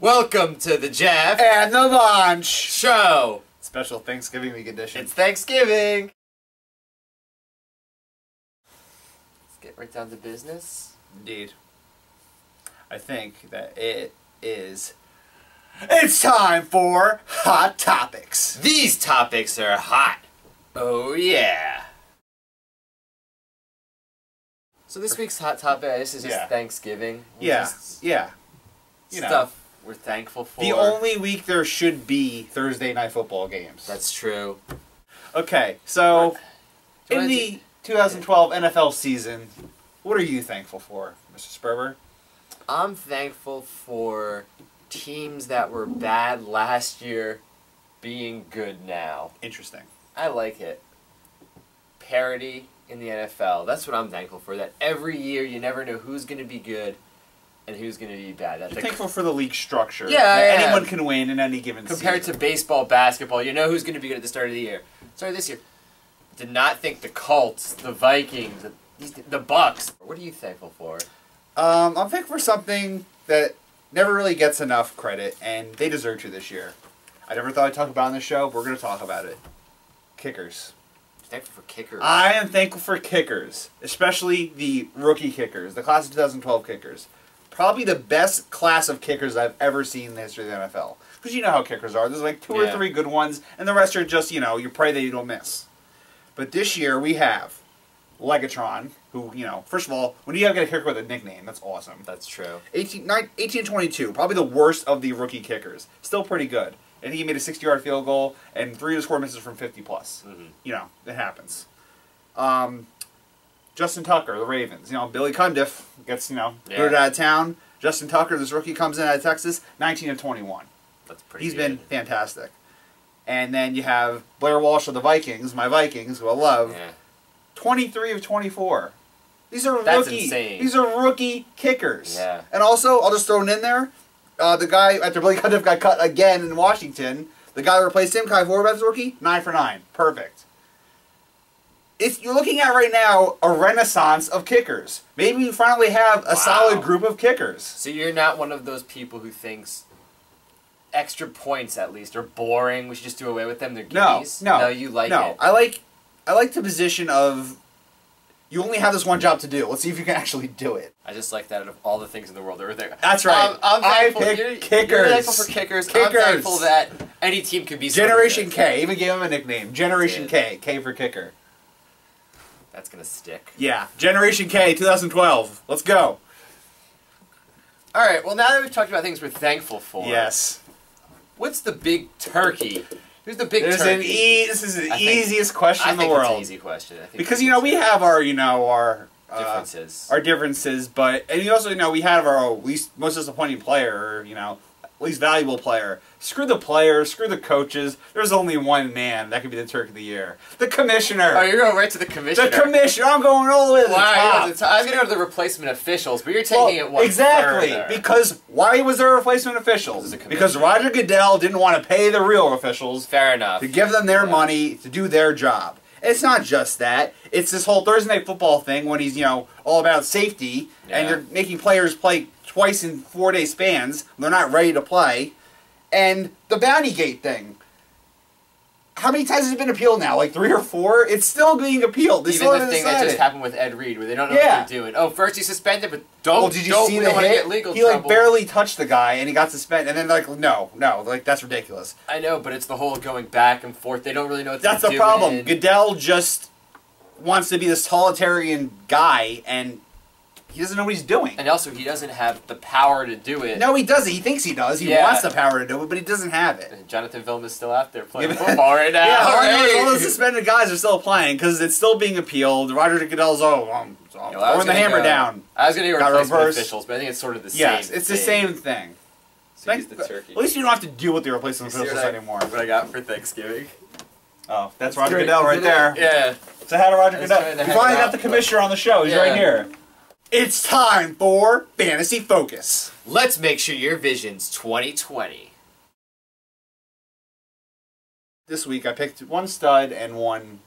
Welcome to the Jeff and the Bonch Show. Special Thanksgiving week edition. It's Thanksgiving. Let's get right down to business. Indeed. I think that it's time for Hot Topics. These topics are hot. Oh yeah. So this week's hot topic, this is just Thanksgiving. Yeah. Stuff we're thankful for. The only week there should be Thursday night football games. That's true. Okay, so in the 2012 NFL season, what are you thankful for, Mr. Sperber? I'm thankful for teams that were bad last year being good now. Interesting. I like it. Parity in the NFL. That's what I'm thankful for. That every year you never know who's going to be good and who's going to be bad. You're thankful for the league structure. Yeah, anyone can win in any given season. Compared to baseball, basketball, you know who's going to be good at the start of the year. Sorry, this year. Did not think the Colts, the Vikings, the Bucks. What are you thankful for? I'm thankful for something that never really gets enough credit, and they deserve to this year. I never thought I'd talk about it on the show, but we're going to talk about it. Kickers. Thankful for kickers. I am thankful for kickers, especially the rookie kickers, the class of 2012 kickers. Probably the best class of kickers I've ever seen in the history of the NFL. Because you know how kickers are. There's like two or three good ones, and the rest are just, you pray that you don't miss. But this year we have Legatron, who, first of all, when you get a kicker with a nickname, that's awesome. That's true. 18-22, probably the worst of the rookie kickers. Still pretty good. I think he made a 60-yard field goal, and 3 of his 4 misses from 50+. Mm-hmm. It happens. Justin Tucker, the Ravens. Billy Cundiff gets, booted out of town. Justin Tucker, this rookie, comes in out of Texas, 19-21. That's pretty He's good. been fantastic. And then you have Blair Walsh of the Vikings, my Vikings, who I love. Yeah. 23 of 24. These are That's rookie. insane. These are rookie kickers. Yeah. And also, I'll just throw it in there. The guy after Billy Cundiff got cut again in Washington, the guy who replaced him, Kai Forbath's rookie, 9 for 9, perfect. You're looking at right now a renaissance of kickers. Maybe we finally have a solid group of kickers. So you're not one of those people who thinks extra points at least are boring. We should just do away with them. They're gimmies. No, you like it. I like the position of you only have this one job to do. Let's see if you can actually do it. I just like that out of all the things in the world that were there. That's right. I'm thankful. I pick kickers. You're thankful for kickers. I'm thankful that any team could be Generation K. Even gave him a nickname. Generation K. K for kicker. That's going to stick. Yeah. Generation K, 2012. Let's go. All right. Well, now that we've talked about things we're thankful for. Yes. What's the big turkey? Who's the big turkey? This is the easiest question in the world. I think it's an easy question. Because, we have our, our differences. Our differences, and you also, we have our least, most disappointing player, or, least valuable player. Screw the players, screw the coaches. There's only one man that could be the Turkey of the Year. The commissioner. Oh, you're going right to the commissioner. The commissioner. I'm going all the way to the top. I was going to go to the replacement officials, but you're taking it one further. Because why was there replacement officials? Because Roger Goodell didn't want to pay the real officials. Fair enough. To give them their money to do their job. It's not just that. It's this whole Thursday Night Football thing when he's, all about safety, and you're making players play twice in 4-day spans. They're not ready to play. And the Bounty Gate thing. How many times has it been appealed now? Like 3 or 4? It's still being appealed. Even the thing that just happened with Ed Reed, where they don't know what they're doing. Oh, first he's suspended, but don't want to get legal trouble. He barely touched the guy, and he got suspended. And then they're like, no, that's ridiculous. I know, but it's the whole going back and forth. They don't really know what they're doing. That's the problem. Goodell just wants to be this totalitarian guy, and he doesn't know what he's doing. And also, he doesn't have the power to do it. No, he doesn't. He thinks he does. He wants the power to do it, but he doesn't have it. And Jonathan Vilma's still out there playing football right now. Yeah, all the suspended guys are still playing because it's still being appealed. Roger Goodell's, throwing the hammer down. I was going to go replacement officials, but I think it's sort of the same Yes, it's the same thing. So he's the turkey. At least you don't have to deal with the replacement officials anymore. What I got for Thanksgiving. Oh, that's Roger Goodell right there. Yeah. So how to Roger Goodell? We finally got the commissioner on the show. He's right here. It's time for Fantasy Focus. Let's make sure your vision's 2020. This week I picked one stud and one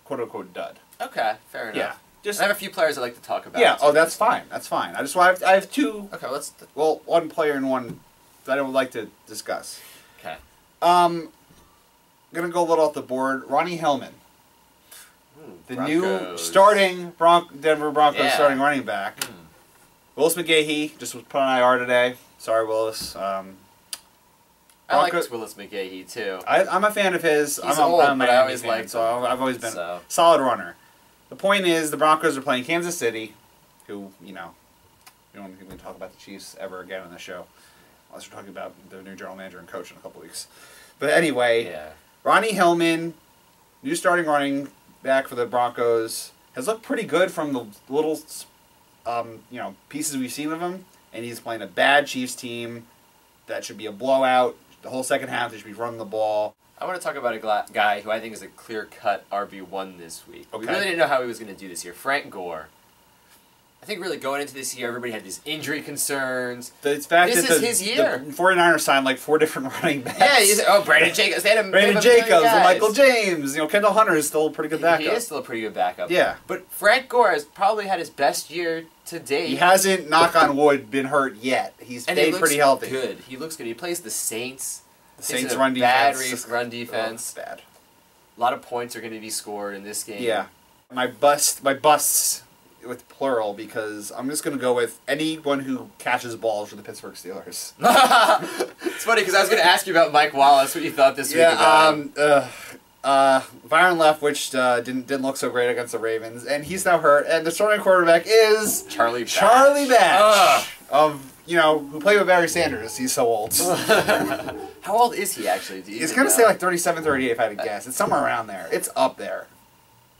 quote-unquote dud. Okay, fair enough. Yeah. I have a few players I'd like to talk about. Yeah, that's fine. That's fine. I have two. Okay, one player and one that I would like to discuss. Okay. I'm gonna go a little off the board. Ronnie Hillman, the Broncos. new starting Denver Broncos starting running back. Willis McGahee just was put on IR today. Sorry, Willis. I like Willis McGahee too. I'm a fan of his. He's I'm old, a but I always fan, liked so him. I've always been a solid runner. The point is, the Broncos are playing Kansas City, who, we don't even talk about the Chiefs ever again on the show, unless we're talking about their new general manager and coach in a couple weeks. But anyway, Ronnie Hillman, new starting running back for the Broncos, has looked pretty good from the little, pieces we've seen of him, and he's playing a bad Chiefs team that should be a blowout. The whole second half, they should be running the ball. I want to talk about a guy who I think is a clear-cut RB1 this week. Okay. We really didn't know how he was going to do this year. Frank Gore. I think really going into this year, everybody had these injury concerns. This is his year. The 49ers signed like 4 different running backs. Yeah, Brandon Jacobs. They had him. Brandon Jacobs and Michael James. Kendall Hunter is still a pretty good backup. He is still a pretty good backup. Yeah. But Frank Gore has probably had his best year to date. He hasn't, knock on wood, been hurt yet. He's stayed pretty healthy. Good. He looks good. He plays the Saints. The Saints run defense. Bad run defense. Oh, bad. A lot of points are going to be scored in this game. Yeah. My busts with plural, because I'm just going to go with anyone who catches balls for the Pittsburgh Steelers. It's funny because I was going to ask you about Mike Wallace, what you thought this week about him. Byron Leftwich didn't look so great against the Ravens, and he's now hurt. And the starting quarterback is Charlie Batch. Who played with Barry Sanders. He's so old. How old is he actually? He's going to say like 37, 38 if I had to guess. It's somewhere around there. It's up there.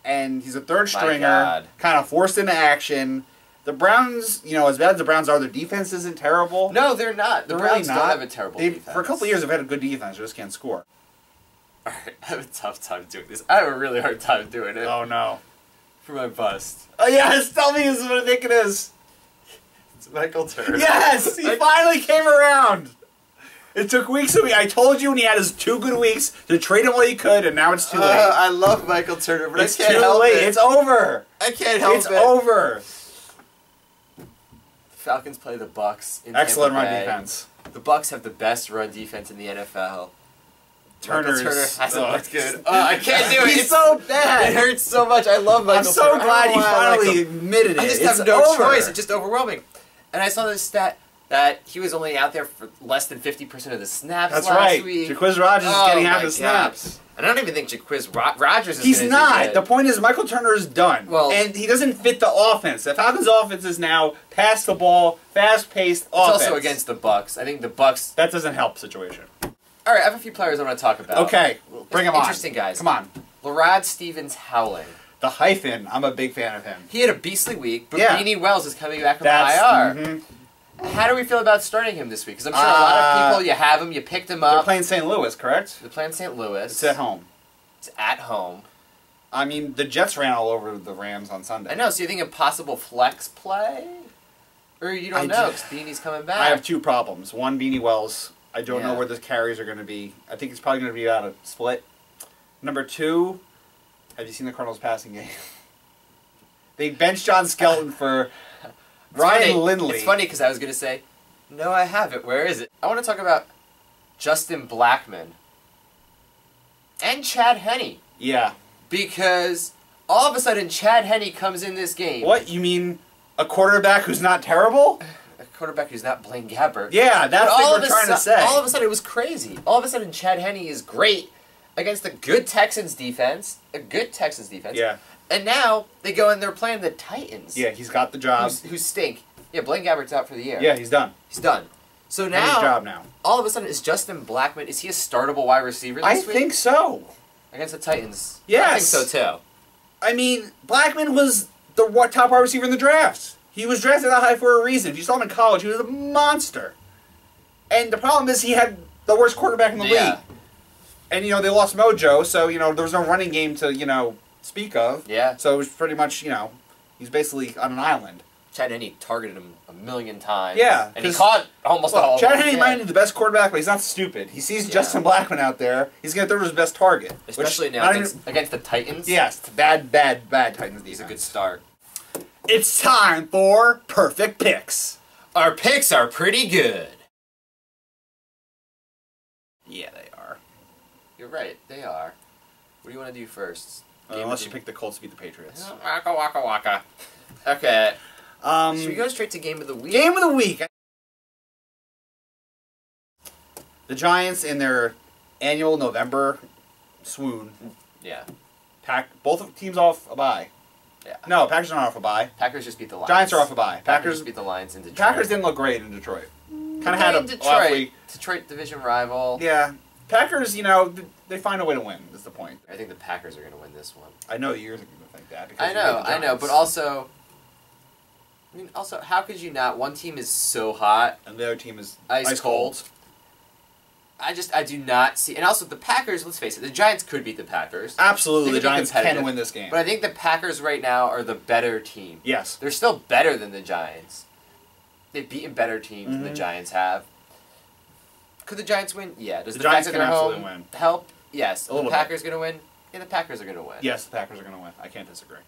And he's a third stringer, kind of forced into action. The Browns, as bad as the Browns are, their defense isn't terrible. No, they're not. The Browns really don't have a terrible defense. For a couple of years, they've had a good defense. They just can't score. Alright, I have a tough time doing this. I have a really hard time doing it. Oh, no. For my bust. Oh, yes! Tell me this is what I think it is. It's Michael Turner. Yes! He finally came around! It took weeks. I told you when he had his 2 good weeks to trade him while he could, and now it's too late. I love Michael Turner, but it's I can't help it. It's over. I can't help it. It's over. The Falcons play the Bucks. Excellent run defense. The Bucks have the best run defense in the NFL. Turner hasn't looked good. I can't do it. He's so bad. It hurts so much. I love Michael Turner. I'm so glad he finally admitted it. I just have no choice. It's just overwhelming. And I saw this stat that he was only out there for less than 50% of the snaps last week. Jacquizz Rodgers is getting half the snaps. And I don't even think Jacquizz Rodgers is He's not. The point is Michael Turner is done. Well, and he doesn't fit the offense. The Falcons' offense is now pass the ball, fast-paced offense. It's also against the Bucks. I think the Bucks... That doesn't help the situation. All right, I have a few players I want to talk about. Okay, bring them on. Interesting guys. Come on. Larad Stevens-Howling. The hyphen, I'm a big fan of him. He had a beastly week, but Beanie Wells is coming back from IR. How do we feel about starting him this week? Because I'm sure a lot of people, you have him, you picked him up. They're playing St. Louis, correct? They're playing St. Louis. It's at home. It's at home. I mean, the Jets ran all over the Rams on Sunday. I know, so you think a possible flex play? Or you don't know, because Beanie's coming back. I have 2 problems. One, Beanie Wells. I don't know where the carries are going to be. I think it's probably going to be about a split. Number 2, have you seen the Cardinals passing game? They benched John Skelton for Ryan Lindley. It's funny because I was going to say, no, I haven't. Where is it? I want to talk about Justin Blackmon and Chad Henne. Yeah. Because all of a sudden Chad Henne comes in this game. What? You mean a quarterback who's not terrible? A quarterback who's not Blaine Gabbert. Yeah, that's what we're trying to say. All of a sudden it was crazy. All of a sudden Chad Henne is great against a good Texans defense. Yeah. And now they go and they're playing the Titans. Yeah, he's got the job. Who stink. Yeah, Blaine Gabbert's out for the year. Yeah, he's done. He's done. So now, his job now. All of a sudden, is Justin Blackmon, is he a startable wide receiver this week? I think so. Against the Titans? Yes. I think so, too. I mean, Blackmon was the top wide receiver in the draft. He was drafted that high for a reason. If you saw him in college, he was a monster. And the problem is he had the worst quarterback in the league. And, they lost Mojo, so, there was no running game to, speak of. Yeah. So it was pretty much, he's basically on an island. Chad Henne targeted him a million times. Yeah. And he caught almost all of them. Chad Henne might be the best quarterback, but he's not stupid. He sees Justin Blackmon out there. He's going to throw to his best target. Especially now against the Titans. Yes. Bad Titans defense. He's a good start. It's time for Perfect Picks. Our picks are pretty good. Yeah, they are. You're right. They are. What do you want to do first? Unless you pick the Colts to beat the Patriots. Waka waka waka. Okay. Should we go straight to game of the week? Game of the week. The Giants in their annual November swoon. Yeah. Both teams off a bye. Yeah. No, Packers aren't off a bye. Packers just beat the Lions. Giants are off a bye. Packers beat the Lions in Detroit. Packers didn't look great in Detroit. Kind of had a Detroit. off week. Detroit division rival. Yeah. Packers, you know, they find a way to win, is the point. I think the Packers are going to win this one. I know you're going to think that. Because I know, but also... I mean, also, how could you not? One team is so hot. And the other team is ice cold. I do not see... And also, the Packers, let's face it, the Giants could beat the Packers. Absolutely, the Giants can win this game. But I think the Packers right now are the better team. Yes. They're still better than the Giants. They've beaten better teams than the Giants have. Could the Giants win? Yeah. Does the Giants fact can that they're absolutely home win. help? Yes. A little the Packers going to win? Yeah, the Packers are going to win. Yes, the Packers are going to win. I can't disagree.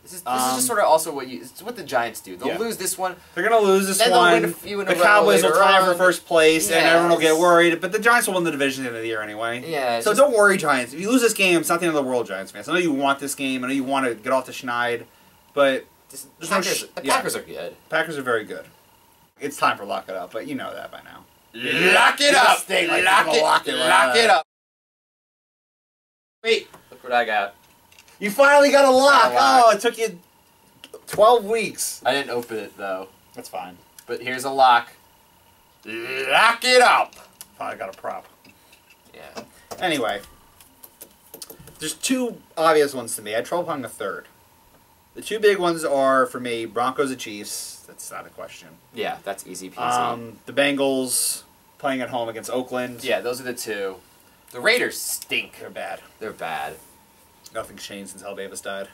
This is just sort of also it's what the Giants do. They'll lose this one. They're going to lose this then one. They'll win a few in a the row Cowboys will later tie on. for first place, and Yes. everyone will get worried. But the Giants will win the division at the end of the year anyway. Yeah. So don't worry, Giants. If you lose this game, it's not the end of the world, Giants fans. I know you want this game. I know you want to get off the schneid, but the Packers are good. Packers are very good. It's time for lock it up, but you know that by now. Lock it up! Lock it up! Wait, look what I got. You finally got a lock! Oh, it took you 12 weeks. I didn't open it, though. That's fine. But here's a lock. Lock it up! Finally got a prop. Yeah. Anyway. There's two obvious ones to me. I had trouble finding a third. The two big ones are, for me, Broncos and Chiefs. That's not a question. Yeah, that's easy peasy. The Bengals playing at home against Oakland. Yeah, those are the two. The Raiders stink. They're bad. They're bad. Nothing's changed since Hal Davis died.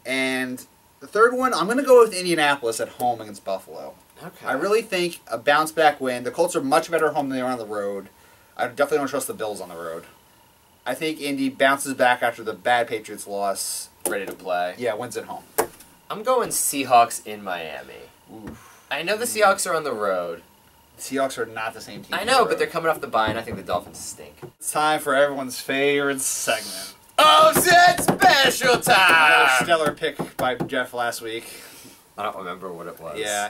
And the third one, I'm going to go with Indianapolis at home against Buffalo. Okay. I really think a bounce-back win. The Colts are much better at home than they are on the road. I definitely don't trust the Bills on the road. I think Indy bounces back after the bad Patriots loss. Ready to play. Yeah, wins at home. I'm going Seahawks in Miami. Oof. I know the Seahawks are on the road. The Seahawks are not the same team. I know, but they're coming off the bye, and I think the Dolphins stink. It's time for everyone's favorite segment. Offset special Another time! stellar pick by Jeff last week. I don't remember what it was. Yeah.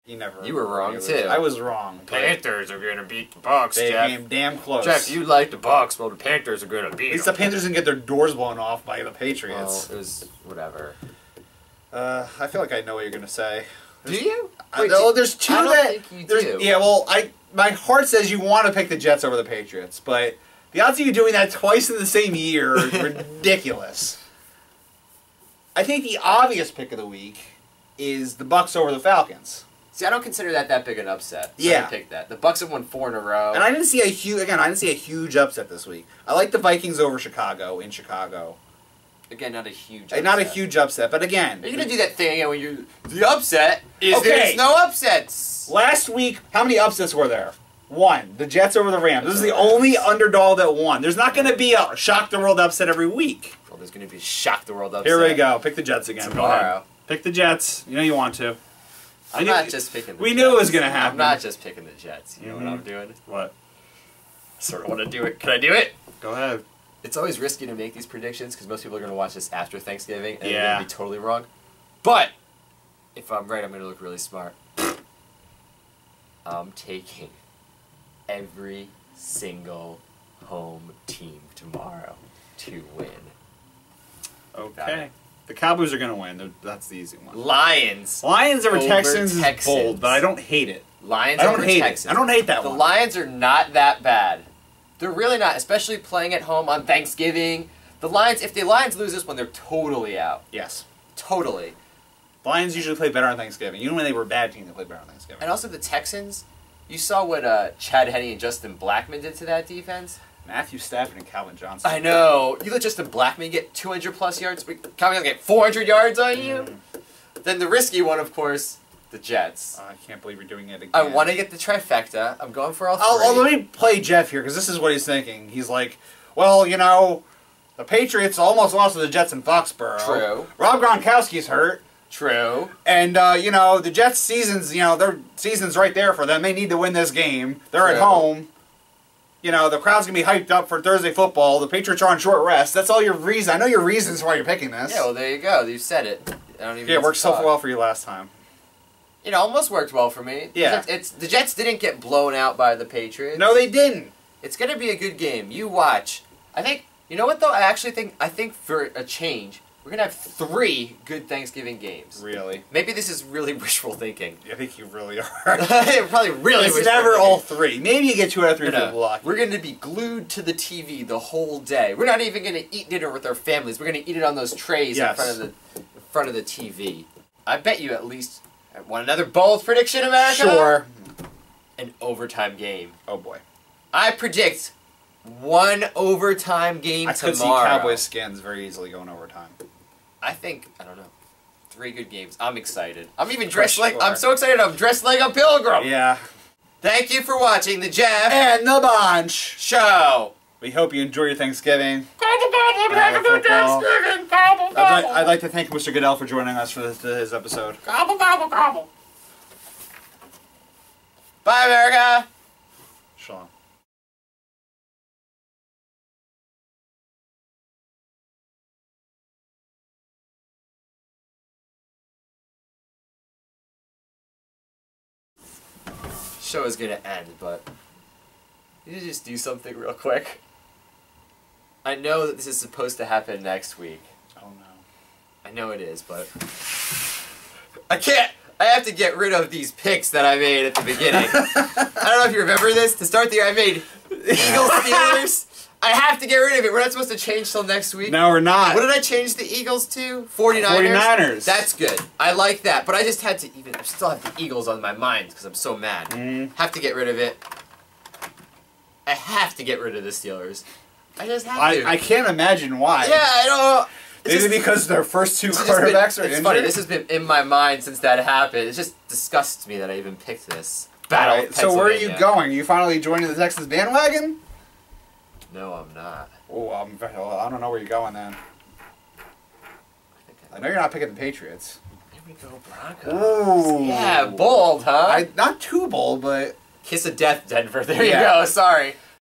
You never. You were wrong, too. I was wrong. Panthers are going to beat the Bucks, They Jeff. came damn close. Jeff, you like the Bucks. Well, the Panthers are going to beat At least them. the Panthers didn't get their doors blown off by the Well, Patriots. it was whatever. I feel like I know what you're going to say. Do you? There's two I don't that. think you do. Yeah, well, my heart says you want to pick the Jets over the Patriots, but the odds of you doing that twice in the same year are ridiculous. I think the obvious pick of the week is the Bucks over the Falcons. See, I don't consider that big an upset. So Yeah. I picked that. The Bucks have won 4 in a row. And I didn't see a huge upset this week. I like the Vikings over Chicago in Chicago. Again, not a huge Not a huge upset, but again, Are you going to do that thing again when you... The upset is Okay. there's no upsets. last week, how many upsets were there? One. The Jets over the Rams. This is the only underdog that won. There's not going to be a shock the world upset every week. Well, there's going to be shock the world upset. Here we go. Pick the Jets again. Go ahead. Tomorrow. Pick the Jets. You know you want to. I'm not just picking the We Jets. knew it was going to happen. I'm not just picking the Jets. You know what I'm doing? What? I sort of want to do it. Can I do it? Go ahead. It's always risky to make these predictions because most people are going to watch this after Thanksgiving and they're Yeah. going to be totally wrong. But if I'm right, I'm going to look really smart. I'm taking every single home team tomorrow to win. Okay. The Cowboys are going to win. That's the easy one. Lions. Lions over Over Texans is Texans. bold, but I don't hate it. Lions I don't over hate Texans. it. I don't hate that The one. Lions are not that bad. They're really not, especially playing at home on Thanksgiving. The Lions, if the Lions lose this one, they're totally out. Yes. Totally. Lions usually play better on Thanksgiving. Even when they were a bad team, they play better on Thanksgiving. And also the Texans, you saw what Chad Henne and Justin Blackman did to that defense? Matthew Stafford and Calvin Johnson. I know. You let Justin Blackman get 200 plus yards, Calvin get 400 yards on you? Then the risky one, of course, the Jets. I can't believe you're doing it again. I want to get the trifecta. I'm going for all 3. Let me play Jeff here, because this is what he's thinking. He's like, well, you know, the Patriots almost lost to the Jets in Foxborough. True. Rob Gronkowski's hurt. True. And, the Jets' season's, their season's right there for them. They need to win this game. They're at home. The crowd's going to be hyped up for Thursday football. The Patriots are on short rest. That's all your reason. I know your reasons why you're picking this. Yeah, well, there you go. You said it. I don't even it worked so well for you last time. It almost worked well for me. Yeah. The Jets didn't get blown out by the Patriots. No, they didn't. It's going to be a good game. You watch. I think, you know what, though? I think for a change, we're going to have 3 good Thanksgiving games. Really? Maybe this is really wishful thinking. I think you really are. Probably really It's wishful never thinking. all 3. Maybe you get 2 out of 3 for luck. We're going to be glued to the TV the whole day. We're not even going to eat dinner with our families. We're going to eat it on those trays in front of the TV. I bet you at least want another bold prediction, America? Sure. An overtime game. Oh, boy. I predict 1 overtime game tomorrow. I could see Cowboys Skins very easily going overtime. I don't know. 3 good games. I'm excited. I'm even dressed I'm so excited I'm dressed like a pilgrim. Yeah. Thank you for watching the Jeff and the Bonch Show. We hope you enjoy your Thanksgiving. Thanksgiving. I'd like to thank Mr. Goodell for joining us for his episode. Gobble, gobble, gobble. Bye, America. Shalom. Show is gonna end, but you just do something real quick. I know that this is supposed to happen next week. Oh no. I know it is, but I can't. I have to get rid of these picks that I made at the beginning. I don't know if you remember this. To start the year, I made Eagles Steelers. I have to get rid of it. We're not supposed to change till next week. No, we're not. What did I change the Eagles to? 49ers? 49ers. That's good. I like that. But I just had to I still have the Eagles on my mind because I'm so mad. Have to get rid of it. I have to get rid of the Steelers. I just have to. I can't imagine why. Yeah, I don't. Maybe because their first 2 quarterbacks are injured? It's funny. This has been in my mind since that happened. It just disgusts me that I even picked this. Battle. Right, so where are you going? Are you finally joining the Texas bandwagon? No, I'm not. Oh, I don't know where you're going then. I know you're not picking the Patriots. There we go, Broncos. Ooh. Yeah, bold, huh? Not too bold, but... Kiss of death, Denver. There you go. Sorry.